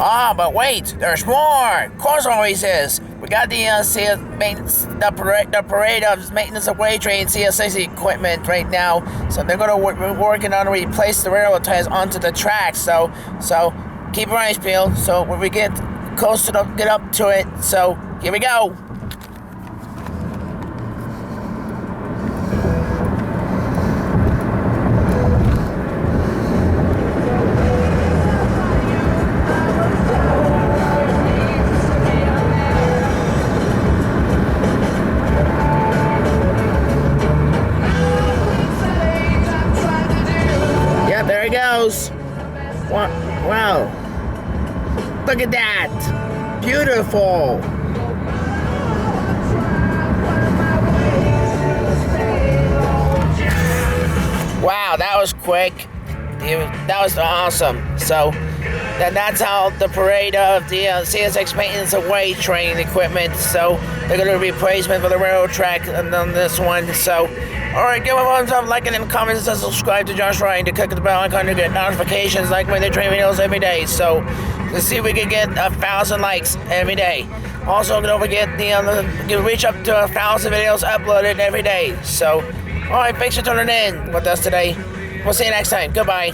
Ah, but wait, there's more. Of course, always is. We got the maintenance, the parade of maintenance of way train CSA equipment right now. So they're gonna working on to replace the railroad ties onto the tracks. So keep your eyes peeled. So when we get close to get up to it. So here we go. There he goes. Wow. Look at that. Beautiful. Wow, that was quick. That was awesome. So that's how the parade of the CSX maintenance of way train equipment. So they're going to be replacement for the railroad track on this one. So, all right, give a thumbs up, like it in the comments, and subscribe to Josh Ryan to click the bell icon to get notifications like when they train videos every day. So let's see if we can get 1,000 likes every day. Also, don't forget to reach up to 1,000 videos uploaded every day. So, all right, thanks for tuning in with us today. We'll see you next time. Goodbye.